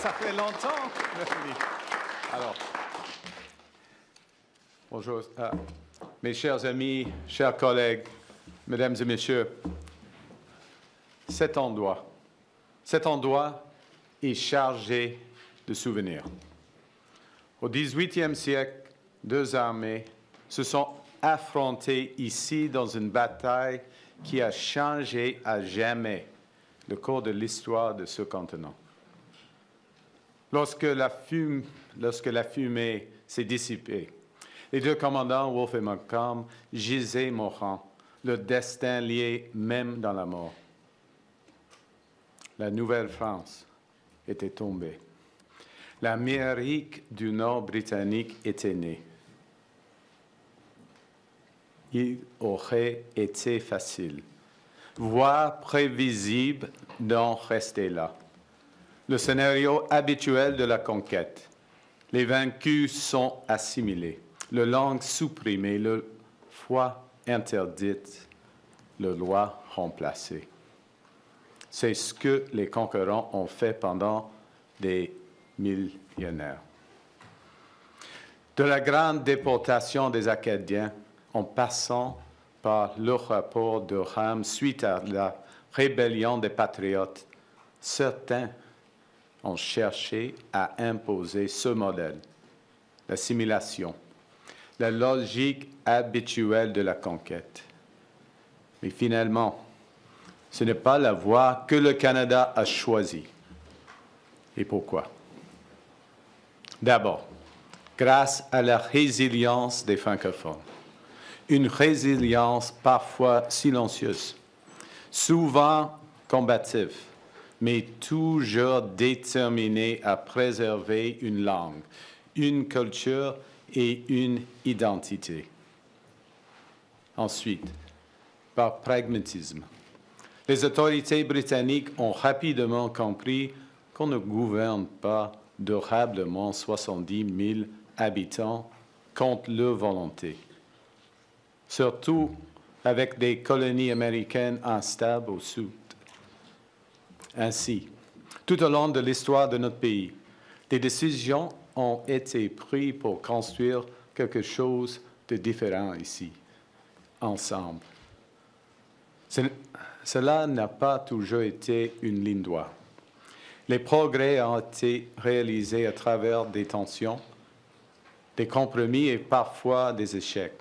Ça fait longtemps. Alors, bonjour. Mes chers amis, chers collègues, mesdames et messieurs, cet endroit est chargé de souvenirs. Au XVIIIe siècle, deux armées se sont affrontées ici dans une bataille qui a changé à jamais le cours de l'histoire de ce continent. Lorsque la fumée s'est dissipée, les deux commandants, Wolfe et Montcalm, gisaient mourants, leur destin lié même dans la mort. La Nouvelle-France était tombée. L'Amérique du Nord britannique était née. Il aurait été facile, voire prévisible, d'en rester là. Le scénario habituel de la conquête. Les vaincus sont assimilés, leur langue supprimée, leur foi interdite, leur loi remplacée. C'est ce que les conquérants ont fait pendant des millénaires. De la grande déportation des Acadiens, en passant par le rapport de Rame suite à la rébellion des Patriotes, certains ont cherché à imposer ce modèle, l'assimilation, la logique habituelle de la conquête. Mais finalement, ce n'est pas la voie que le Canada a choisie. Et pourquoi? D'abord, grâce à la résilience des francophones. Une résilience parfois silencieuse, souvent combative, mais toujours déterminée à préserver une langue, une culture et une identité. Ensuite, par pragmatisme, les autorités britanniques ont rapidement compris qu'on ne gouverne pas durablement 70 000 habitants contre leur volonté, surtout avec des colonies américaines instables au sud. Ainsi, tout au long de l'histoire de notre pays, des décisions ont été prises pour construire quelque chose de différent ici, ensemble. Cela n'a pas toujours été une ligne droite. Les progrès ont été réalisés à travers des tensions, des compromis et parfois des échecs.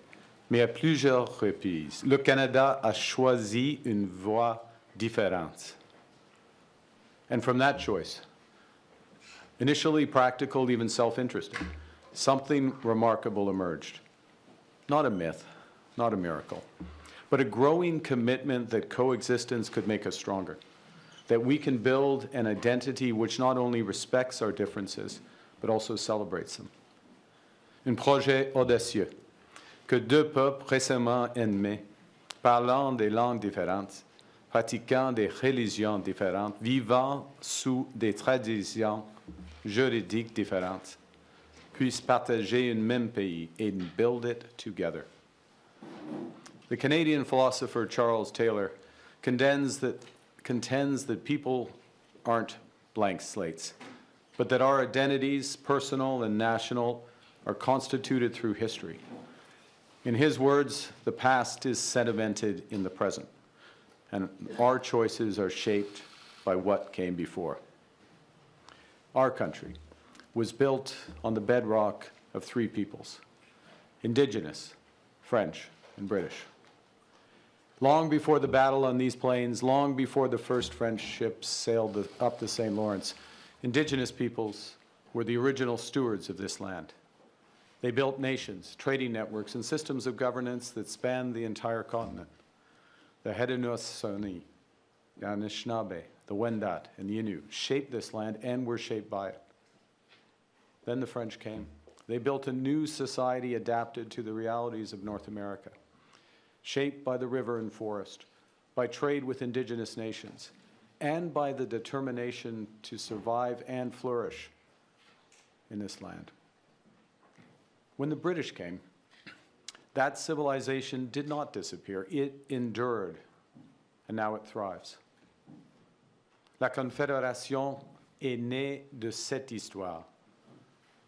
Mais à plusieurs reprises, le Canada a choisi une voie différente. And from that choice, initially practical, even self-interested, something remarkable emerged. Not a myth, not a miracle, but a growing commitment that coexistence could make us stronger, that we can build an identity which not only respects our differences, but also celebrates them. Un projet audacieux que deux peuples récemment ennemis, parlant des langues différentes, pratiquant des religions différentes, vivant sous des traditions juridiques différentes, puissent partager un même pays and build it together. The Canadian philosopher Charles Taylor contends that people aren't blank slates, but that our identities, personal and national, are constituted through history. In his words, the past is sedimented in the present, and our choices are shaped by what came before. Our country was built on the bedrock of three peoples: Indigenous, French, and British. Long before the battle on these plains, long before the first French ships sailed up the St. Lawrence, Indigenous peoples were the original stewards of this land. They built nations, trading networks, and systems of governance that spanned the entire continent. The Haudenosaunee, the Anishinaabe, the Wendat, and the Innu shaped this land and were shaped by it. Then the French came. They built a new society adapted to the realities of North America, shaped by the river and forest, by trade with indigenous nations, and by the determination to survive and flourish in this land. When the British came, that civilization did not disappear. It endured, and now it thrives. La Confédération est né de cette histoire.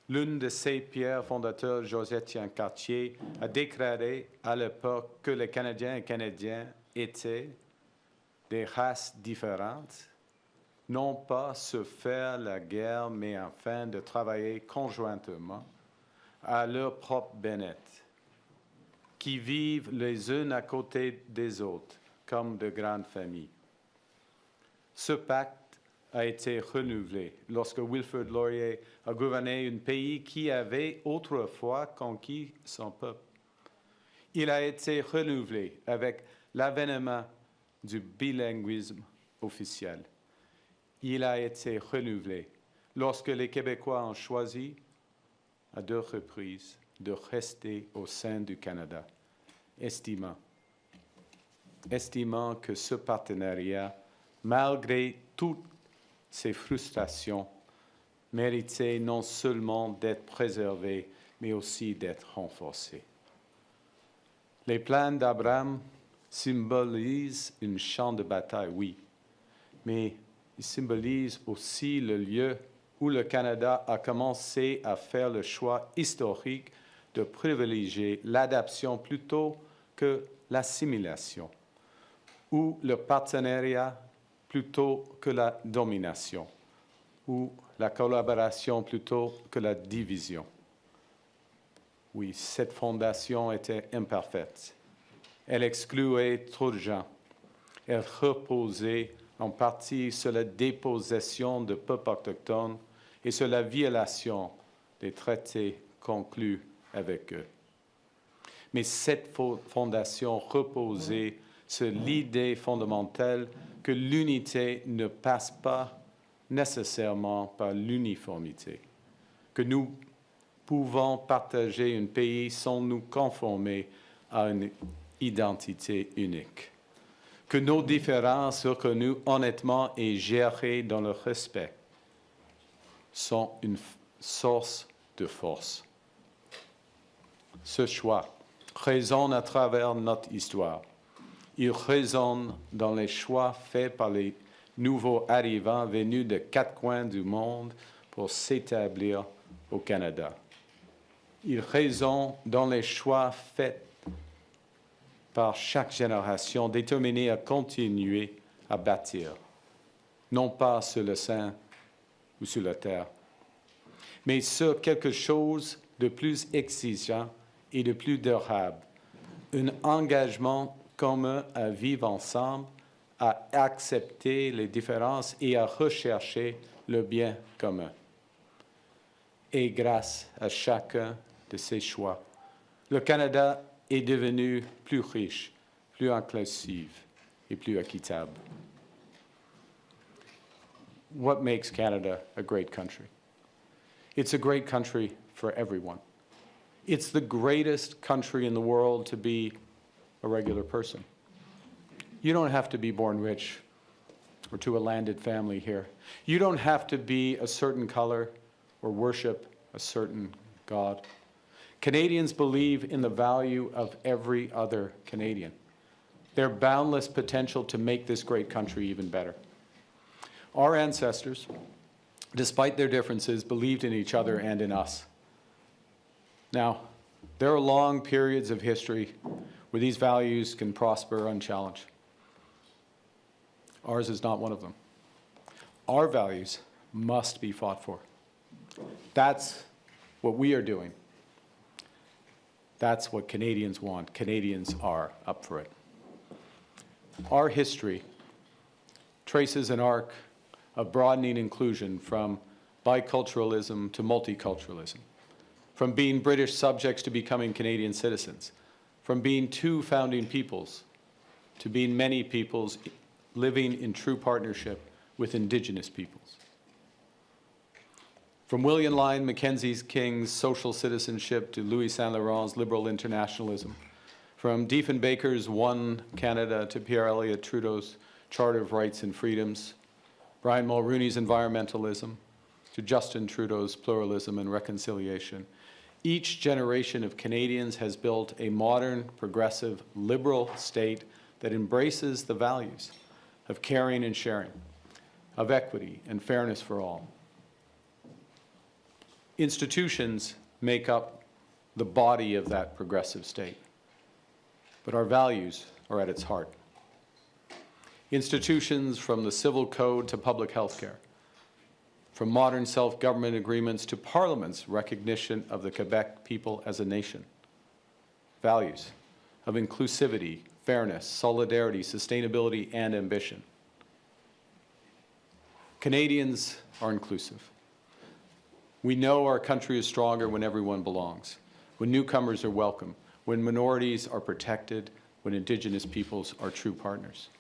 L'une de ses pères fondateurs, Joseph Cartier, a déclaré à l'époque que les Canadiens et Canadiennes étaient des races différentes, non pas se faire la guerre, mais afin de travailler conjointement à leur propre bien-être, qui vivent les uns à côté des autres comme de grandes familles. Ce pacte a été renouvelé lorsque Wilfrid Laurier a gouverné un pays qui avait autrefois conquis son peuple. Il a été renouvelé avec l'avènement du bilinguisme officiel. Il a été renouvelé lorsque les Québécois ont choisi, à 2 reprises, de rester au sein du Canada, estimant que ce partenariat, malgré toutes ses frustrations, méritait non seulement d'être préservé, mais aussi d'être renforcé. Les plans d'Abraham symbolisent un champ de bataille, oui, mais ils symbolisent aussi le lieu où le Canada a commencé à faire le choix historique de privilégier l'adaptation plutôt que l'assimilation, ou le partenariat plutôt que la domination, ou la collaboration plutôt que la division. Oui, cette fondation était imparfaite. Elle excluait trop de gens. Elle reposait en partie sur la dépossession de peuples autochtones et sur la violation des traités conclus avec eux. Mais cette fondation reposait sur l'idée fondamentale que l'unité ne passe pas nécessairement par l'uniformité, que nous pouvons partager un pays sans nous conformer à une identité unique, que nos différences reconnues honnêtement et gérées dans le respect sont une source de force. Ce choix résonne à travers notre histoire. Il résonne dans les choix faits par les nouveaux arrivants venus de 4 coins du monde pour s'établir au Canada. Il résonne dans les choix faits par chaque génération déterminée à continuer à bâtir, non pas sur le sein ou sur la terre, mais sur quelque chose de plus exigeant et de plus durable, un engagement commun à vivre ensemble, à accepter les différences et à rechercher le bien commun. Et grâce à chacun de ces choix, le Canada est devenu plus riche, plus inclusif et plus équitable. What makes Canada a great country? It's a great country for everyone. It's the greatest country in the world to be a regular person. You don't have to be born rich or to a landed family here. You don't have to be a certain color or worship a certain God. Canadians believe in the value of every other Canadian, their boundless potential to make this great country even better. Our ancestors, despite their differences, believed in each other and in us. Now, there are long periods of history where these values can prosper unchallenged. Ours is not one of them. Our values must be fought for. That's what we are doing. That's what Canadians want. Canadians are up for it. Our history traces an arc of broadening inclusion from biculturalism to multiculturalism, from being British subjects to becoming Canadian citizens, from being 2 founding peoples to being many peoples living in true partnership with Indigenous peoples. From William Lyon Mackenzie King's social citizenship to Louis Saint Laurent's liberal internationalism, from Diefenbaker's One Canada to Pierre Elliott Trudeau's Charter of Rights and Freedoms, Brian Mulroney's environmentalism to Justin Trudeau's pluralism and reconciliation, each generation of Canadians has built a modern, progressive, liberal state that embraces the values of caring and sharing, of equity and fairness for all. Institutions make up the body of that progressive state, but our values are at its heart. Institutions from the civil code to public health care, from modern self-government agreements to Parliament's recognition of the Quebec people as a nation. Values of inclusivity, fairness, solidarity, sustainability, and ambition. Canadians are inclusive. We know our country is stronger when everyone belongs, when newcomers are welcome, when minorities are protected, when Indigenous peoples are true partners.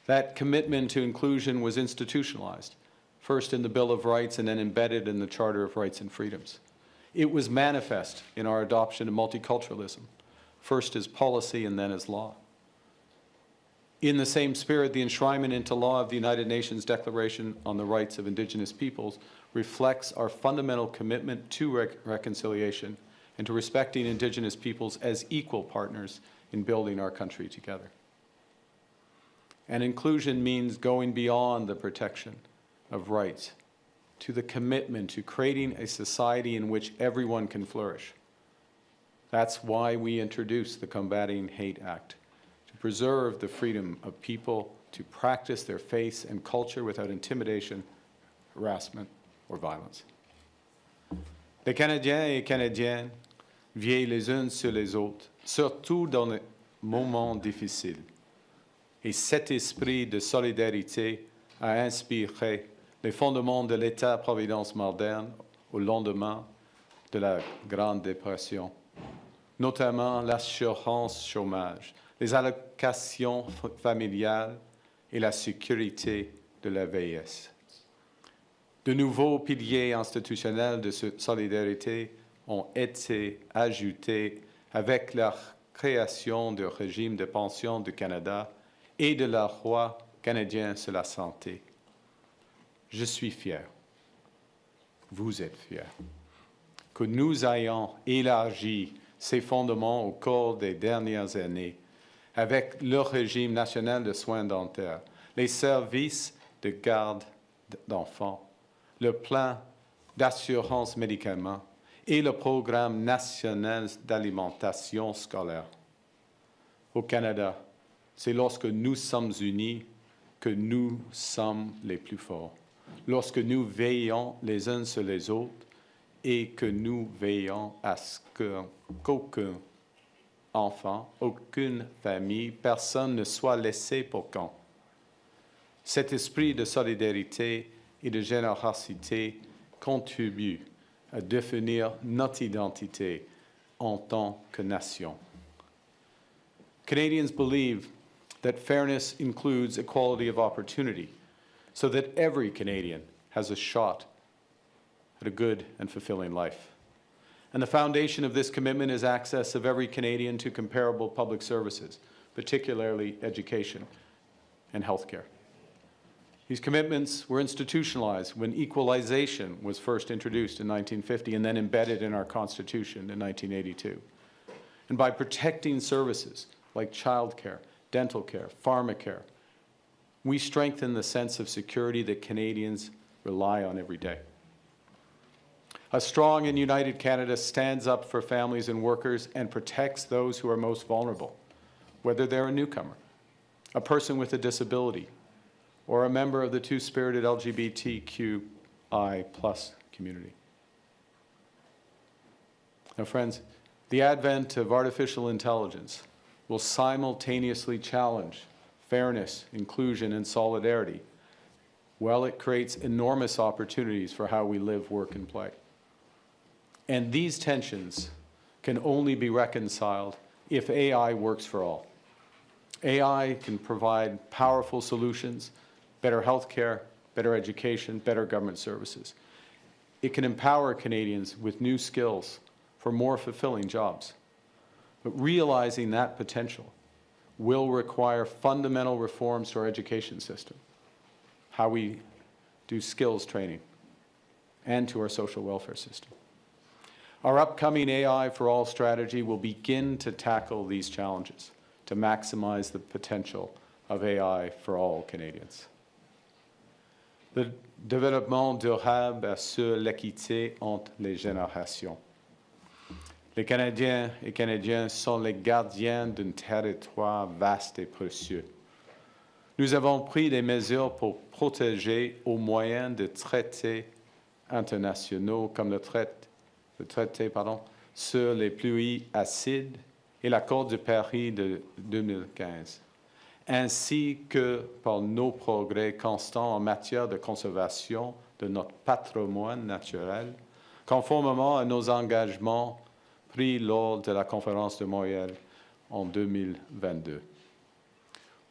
That commitment to inclusion was institutionalized, first in the Bill of Rights and then embedded in the Charter of Rights and Freedoms. It was manifest in our adoption of multiculturalism, first as policy and then as law. In the same spirit, the enshrinement into law of the United Nations Declaration on the Rights of Indigenous Peoples reflects our fundamental commitment to reconciliation and to respecting Indigenous peoples as equal partners in building our country together. And inclusion means going beyond the protection of rights to the commitment to creating a society in which everyone can flourish. That's why we introduced the Combating Hate Act, to preserve the freedom of people to practice their faith and culture without intimidation, harassment, or violence. Les Canadiens et Canadiennes veillent les uns sur les autres, surtout dans les moments difficiles. Et cet esprit de solidarité a inspiré les fondements de l'État-providence moderne au lendemain de la Grande Dépression, notamment l'assurance chômage, les allocations familiales et la sécurité de la vieillesse. De nouveaux piliers institutionnels de solidarité ont été ajoutés avec la création du régime de pension du Canada et de la loi canadienne sur la santé. Je suis fier, vous êtes fiers, que nous ayons élargi ces fondements au cours des dernières années avec le régime national de soins dentaires, les services de garde d'enfants, le plan d'assurance médicaments et le programme national d'alimentation scolaire. Au Canada, c'est lorsque nous sommes unis que nous sommes les plus forts. Lorsque nous veillons les uns sur les autres et que nous veillons à ce qu'aucun enfant, aucune famille, personne ne soit laissé pour compte. Cet esprit de solidarité et de générosité contribue à définir notre identité en tant que nation. Canadians believe that fairness includes equality of opportunity, so that every Canadian has a shot at a good and fulfilling life. And the foundation of this commitment is access of every Canadian to comparable public services, particularly education and healthcare. These commitments were institutionalized when equalization was first introduced in 1950 and then embedded in our Constitution in 1982. And by protecting services like childcare, dental care, pharmacare, we strengthen the sense of security that Canadians rely on every day. A strong and united Canada stands up for families and workers and protects those who are most vulnerable, whether they're a newcomer, a person with a disability, or a member of the two-spirited LGBTQI+ community. Now, friends, the advent of artificial intelligence will simultaneously challenge fairness, inclusion, and solidarity, while it creates enormous opportunities for how we live, work, and play. And these tensions can only be reconciled if AI works for all. AI can provide powerful solutions, better healthcare, better education, better government services. It can empower Canadians with new skills for more fulfilling jobs. But realizing that potential will require fundamental reforms to our education system, how we do skills training, and to our social welfare system. Our upcoming AI for All strategy will begin to tackle these challenges to maximize the potential of AI for all Canadians. Le développement durable assure l'équité entre les générations. Les Canadiens et Canadiennes sont les gardiens d'un territoire vaste et précieux. Nous avons pris des mesures pour protéger au moyen de traités internationaux comme le traité sur les pluies acides et l'accord de Paris de 2015, ainsi que par nos progrès constants en matière de conservation de notre patrimoine naturel, conformément à nos engagements pris lors de la conférence de Montréal en 2022.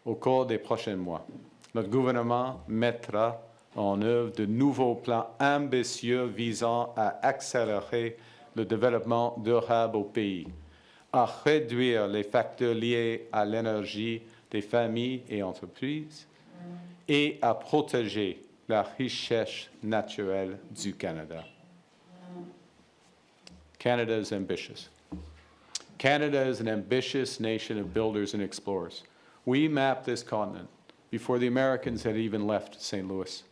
Au cours des prochains mois, notre gouvernement mettra en œuvre de nouveaux plans ambitieux visant à accélérer le développement durable au pays, à réduire les facteurs liés à l'énergie des familles et entreprises et à protéger la richesse naturelle du Canada. Canada is ambitious. Canada is an ambitious nation of builders and explorers. We mapped this continent before the Americans had even left St. Louis.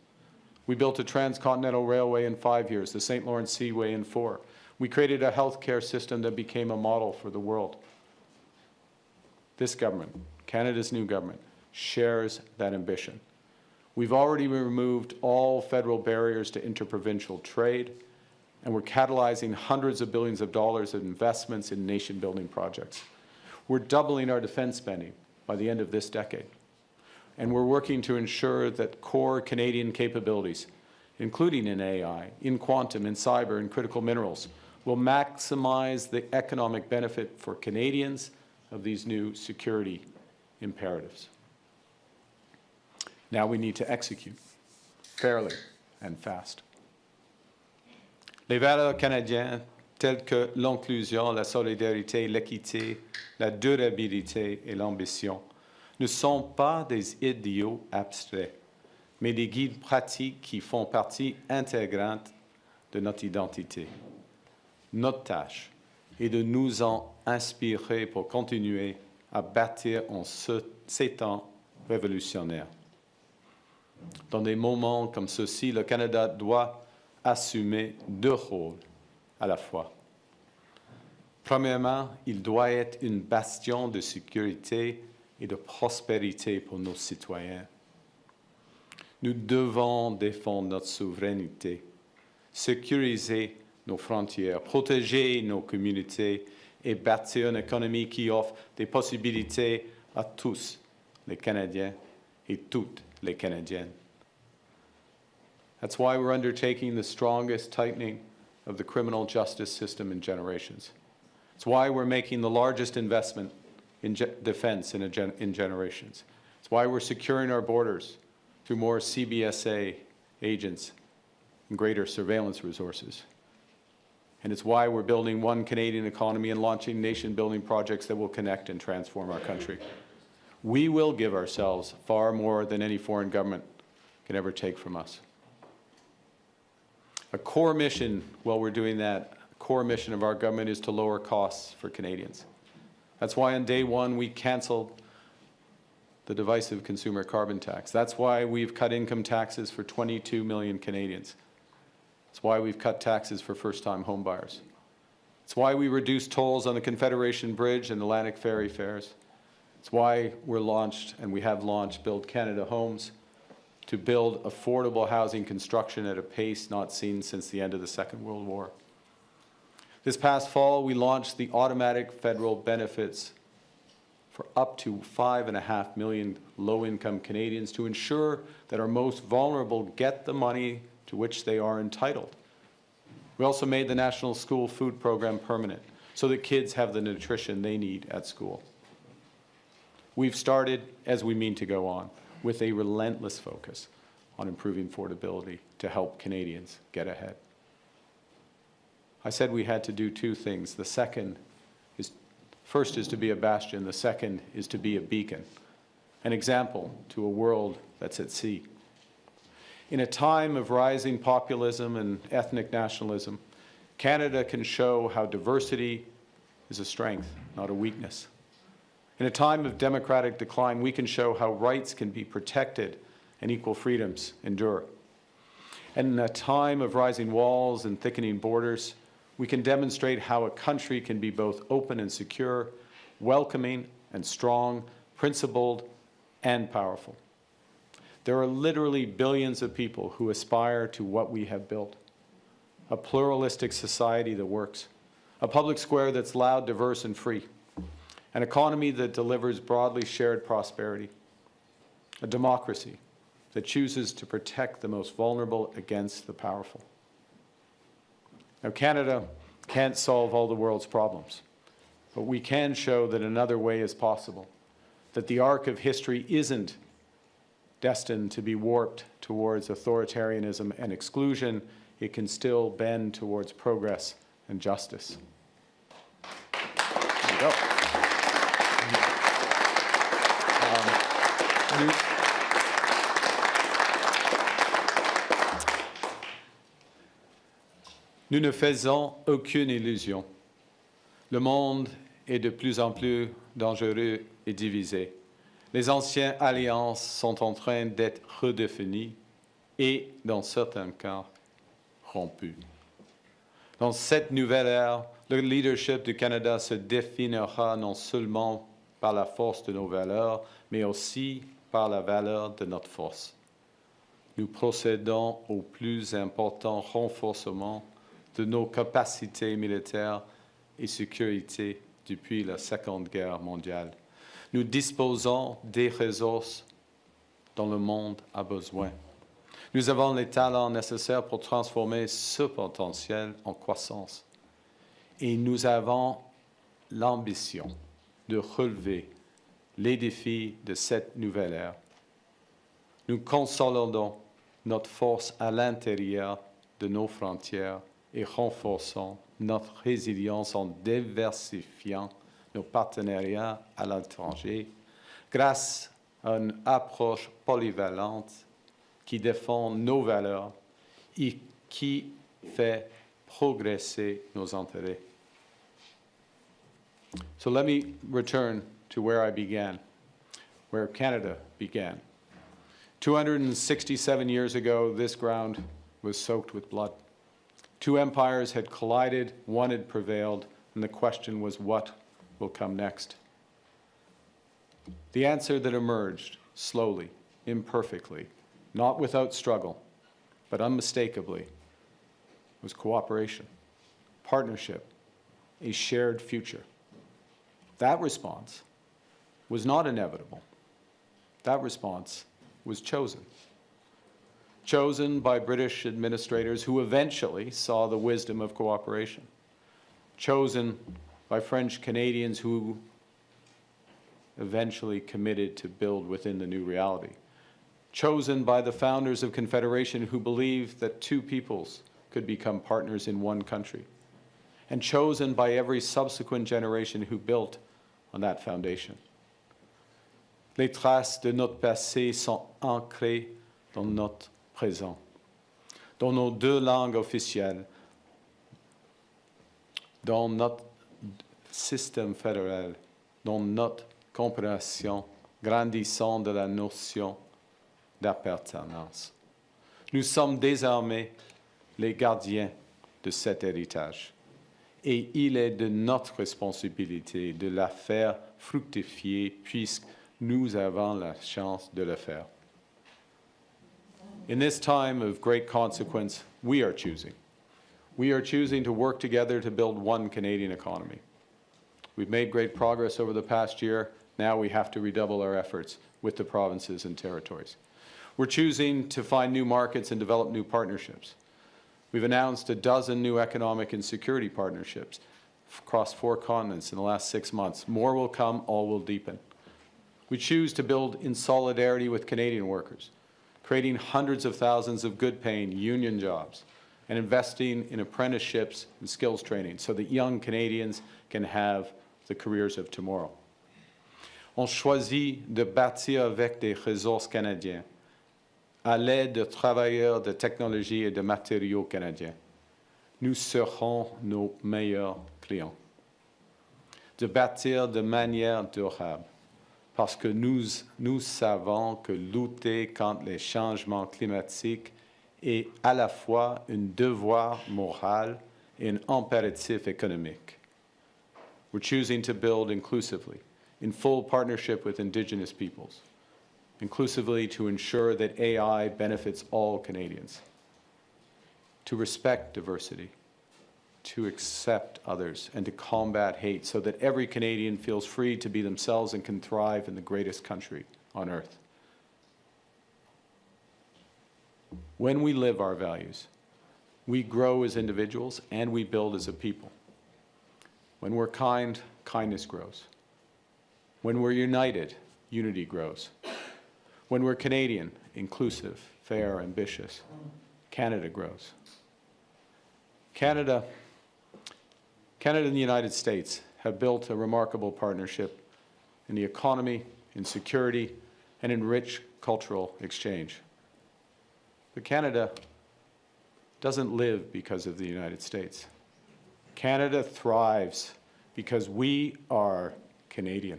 We built a transcontinental railway in 5 years, the St. Lawrence Seaway in 4. We created a healthcare system that became a model for the world. This government, Canada's new government, shares that ambition. We've already removed all federal barriers to interprovincial trade, and we're catalyzing hundreds of billions of dollars of investments in nation-building projects. We're doubling our defense spending by the end of this decade. And we're working to ensure that core Canadian capabilities, including in AI, in quantum, in cyber, and critical minerals, will maximize the economic benefit for Canadians of these new security imperatives. Now we need to execute fairly and fast. Les valeurs canadiennes telles que l'inclusion, la solidarité, l'équité, la durabilité et l'ambition ne sont pas des idéaux abstraits, mais des guides pratiques qui font partie intégrante de notre identité. Notre tâche est de nous en inspirer pour continuer à bâtir en ces temps révolutionnaires. Dans des moments comme ceux-ci, le Canada doit assumer 2 rôles à la fois. Premièrement, il doit être une bastion de sécurité et de prospérité pour nos citoyens. Nous devons défendre notre souveraineté, sécuriser nos frontières, protéger nos communautés et bâtir une économie qui offre des possibilités à tous les Canadiens et toutes les Canadiennes. That's why we're undertaking the strongest tightening of the criminal justice system in generations. It's why we're making the largest investment in defense in generations. It's why we're securing our borders through more CBSA agents and greater surveillance resources. And it's why we're building one Canadian economy and launching nation-building projects that will connect and transform our country. We will give ourselves far more than any foreign government can ever take from us. A core mission, while we're doing that, a core mission of our government is to lower costs for Canadians. That's why on day one we canceled the divisive consumer carbon tax. That's why we've cut income taxes for 22 million Canadians. It's why we've cut taxes for first-time homebuyers. It's why we reduced tolls on the Confederation Bridge and Atlantic Ferry fares. It's why we're launched, and we have launched, Build Canada Homes, to build affordable housing construction at a pace not seen since the end of the Second World War. This past fall, we launched the automatic federal benefits for up to 5.5 million low-income Canadians to ensure that our most vulnerable get the money to which they are entitled. We also made the National School Food Program permanent so that kids have the nutrition they need at school. We've started, as we mean to go on, with a relentless focus on improving affordability to help Canadians get ahead. I said we had to do 2 things. The first is to be a bastion. The second is to be a beacon, an example to a world that's at sea. In a time of rising populism and ethnic nationalism, Canada can show how diversity is a strength, not a weakness. In a time of democratic decline, we can show how rights can be protected and equal freedoms endure. And in a time of rising walls and thickening borders, we can demonstrate how a country can be both open and secure, welcoming and strong, principled and powerful. There are literally billions of people who aspire to what we have built: a pluralistic society that works, a public square that's loud, diverse, and free, an economy that delivers broadly shared prosperity, a democracy that chooses to protect the most vulnerable against the powerful. Now, Canada can't solve all the world's problems, but we can show that another way is possible, that the arc of history isn't destined to be warped towards authoritarianism and exclusion. It can still bend towards progress and justice. There you go. Nous ne faisons aucune illusion. Le monde est de plus en plus dangereux et divisé. Les anciennes alliances sont en train d'être redéfinies et, dans certains cas, rompues. Dans cette nouvelle ère, le leadership du Canada se définira non seulement par la force de nos valeurs, mais aussi par la valeur de notre force. Nous procédons au plus important renforcement de nos capacités militaires et sécurité depuis la Seconde Guerre mondiale. Nous disposons des ressources dont le monde a besoin. Nous avons les talents nécessaires pour transformer ce potentiel en croissance. Et nous avons l'ambition de relever les défis de cette nouvelle ère. Nous consolidons notre force à l'intérieur de nos frontières et renforçons notre résilience en diversifiant nos partenariats à l'étranger grâce à une approche polyvalente qui défend nos valeurs et qui fait progresser nos intérêts. So let me return to where I began, where Canada began. 267 years ago, this ground was soaked with blood. Two empires had collided, one had prevailed, and the question was, what will come next? The answer that emerged slowly, imperfectly, not without struggle, but unmistakably, was cooperation, partnership, a shared future. That response was not inevitable. That response was chosen. Chosen by British administrators who eventually saw the wisdom of cooperation. Chosen by French Canadians who eventually committed to build within the new reality. Chosen by the founders of Confederation who believed that two peoples could become partners in one country. And chosen by every subsequent generation who built on that foundation. Les traces de notre passé sont ancrées dans notre présent, dans nos deux langues officielles, dans notre système fédéral, dans notre compréhension grandissante de la notion d'appartenance. Nous sommes désormais les gardiens de cet héritage. Et il est de notre responsabilité de la faire fructifier puisque nous avons la chance de le faire. In this time of great consequence, we are choosing. We are choosing to work together to build one Canadian economy. We've made great progress over the past year. Now we have to redouble our efforts with the provinces and territories. We're choosing to find new markets and develop new partnerships. We've announced a dozen new economic and security partnerships across 4 continents in the last 6 months. More will come, all will deepen. We choose to build in solidarity with Canadian workers, creating hundreds of thousands of good-paying union jobs and investing in apprenticeships and skills training so that young Canadians can have the careers of tomorrow. On choisit de bâtir avec des ressources canadiennes, à l'aide de travailleurs de technologie et de matériaux canadiens. Nous serons nos meilleurs clients. De bâtir de manière durable, parce que nous savons que lutter contre les changements climatiques est à la fois un devoir moral et un impératif économique. We're choosing to build inclusively, in full partnership with Indigenous peoples, inclusively to ensure that AI benefits all Canadians, to respect diversity, to accept others, and to combat hate so that every Canadian feels free to be themselves and can thrive in the greatest country on earth. When we live our values, we grow as individuals and we build as a people. When we're kind, kindness grows. When we're united, unity grows. When we're Canadian, inclusive, fair, ambitious, Canada grows. Canada and the United States have built a remarkable partnership in the economy, in security, and in rich cultural exchange. But Canada doesn't live because of the United States. Canada thrives because we are Canadian.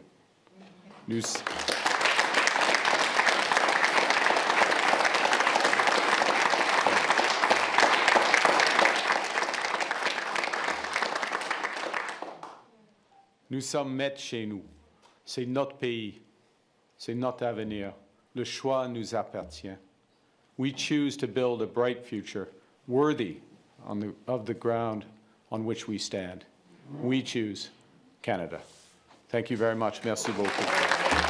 Nous sommes maîtres chez nous. C'est notre pays. C'est notre avenir. Le choix nous appartient. We choose to build a bright future worthy of the ground on which we stand. We choose Canada. Thank you very much. Merci beaucoup.